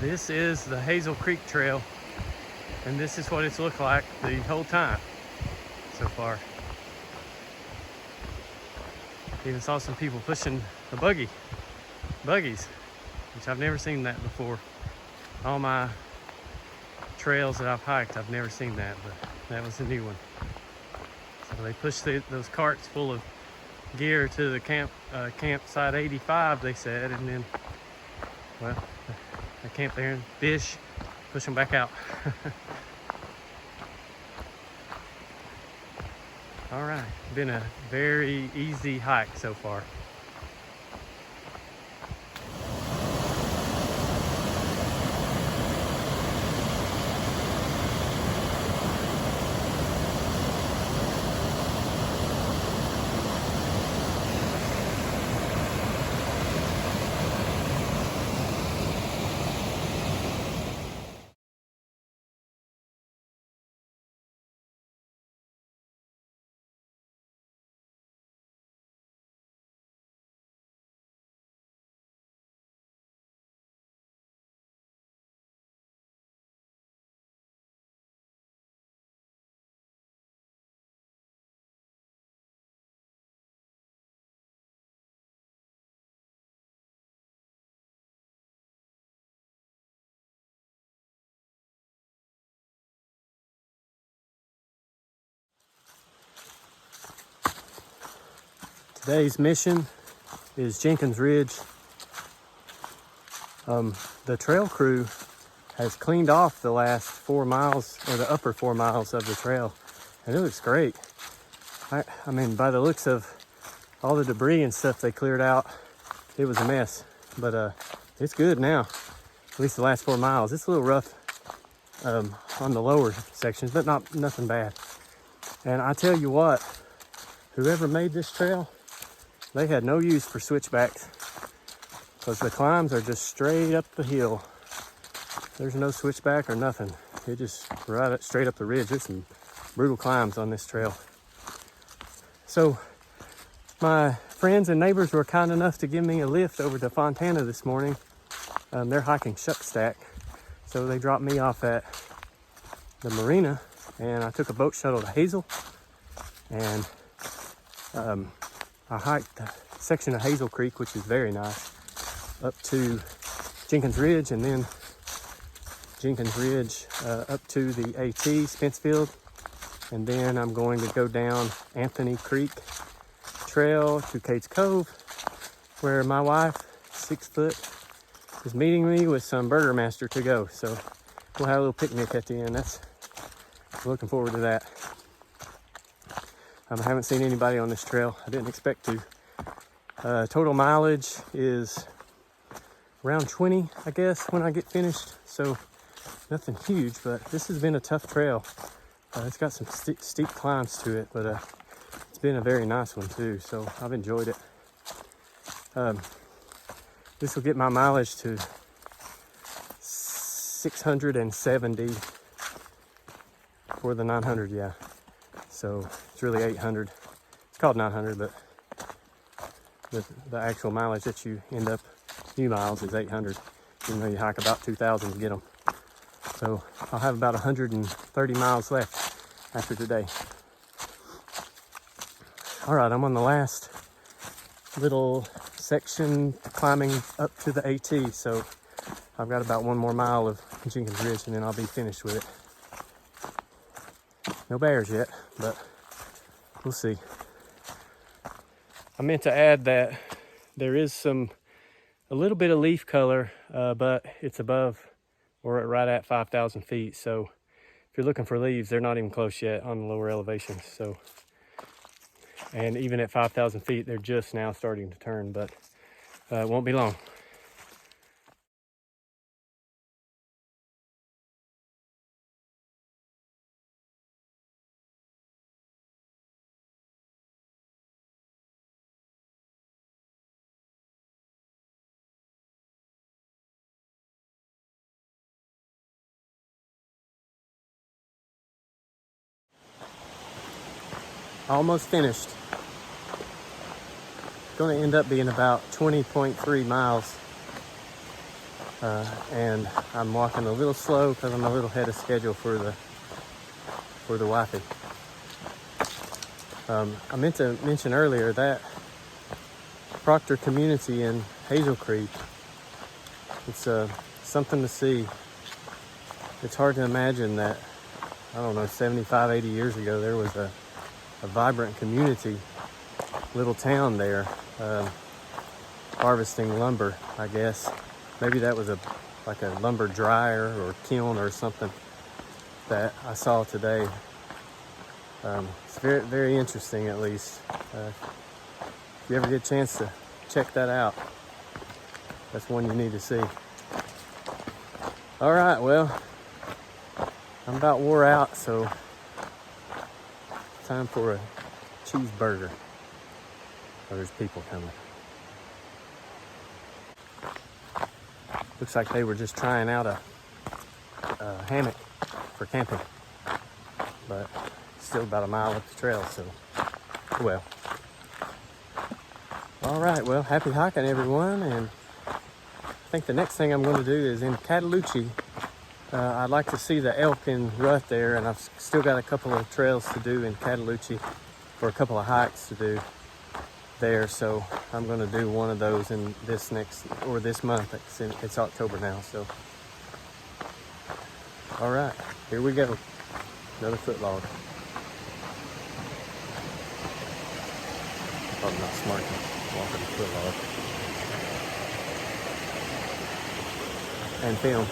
This is the Hazel Creek Trail, and this is what it's looked like the whole time so far. Even saw some people pushing a buggies, which I've never seen that before. All my trails that I've hiked, I've never seen that, but that was a new one. So they pushed those carts full of gear to the campsite 85, they said, and then, well, they camp there and fish, push them back out. All right, been a very easy hike so far. Today's mission is Jenkins Ridge. The trail crew has cleaned off the last 4 miles, or the upper 4 miles of the trail, and it looks great. I mean, by the looks of all the debris and stuff they cleared out, it was a mess, but it's good now. At least the last 4 miles. It's a little rough on the lower sections, but nothing bad. And I tell you what, whoever made this trail, they had no use for switchbacks, because the climbs are just straight up the hill. There's no switchback or nothing. It just right up, straight up the ridge. There's some brutal climbs on this trail. So my friends and neighbors were kind enough to give me a lift over to Fontana this morning. They're hiking Shuck Stack. So they dropped me off at the marina, and I took a boat shuttle to Hazel, and I hiked a section of Hazel Creek, which is very nice, up to Jenkins Ridge, and then Jenkins Ridge up to the AT, Spence Field, and then I'm going to go down Anthony Creek Trail to Cades Cove, where my wife, 6 foot, is meeting me with some Burger Master to go. So we'll have a little picnic at the end. I'm looking forward to that. I haven't seen anybody on this trail. I didn't expect to. Total mileage is around 20, I guess, when I get finished. So nothing huge, but this has been a tough trail. It's got some steep climbs to it, but it's been a very nice one too. So I've enjoyed it. This will get my mileage to 670 for the 900, yeah. So it's really 800. It's called 900, but the actual mileage that you end up, new miles, is 800. Even though you hike about 2,000 to get them. So I'll have about 130 miles left after today. All right, I'm on the last little section climbing up to the AT. So I've got about 1 more mile of Jenkins Ridge, and then I'll be finished with it. No bears yet, but we'll see. I meant to add that there is a little bit of leaf color, but it's above or right at 5,000 feet. So if you're looking for leaves, they're not even close yet on the lower elevations. So, and even at 5,000 feet, they're just now starting to turn, but it won't be long. Almost finished. Going to end up being about 20.3 miles. and I'm walking a little slow because I'm a little ahead of schedule for the wifey. I meant to mention earlier that Proctor community in Hazel Creek, it's something to see. It's hard to imagine that, I don't know, 75, 80 years ago, there was a vibrant community, little town there, harvesting lumber, I guess. Maybe that was like a lumber dryer or kiln or something that I saw today. It's very, very interesting, at least. If you ever get a chance to check that out, that's one you need to see. All right, well, I'm about wore out, so time for a cheeseburger. Oh, there's people coming. Looks like they were just trying out a hammock for camping, but still about a mile up the trail, so well. All right, well, happy hiking, everyone, and I think the next thing I'm going to do is in Cataloochee. I'd like to see the elk and rut there, and I've still got a couple of trails to do in Cataloochee for a couple of hikes to do there, so I'm going to do one of those in this month. It's October now, so all right, here we go. Another foot log. Probably not smart to walk on a foot log and film.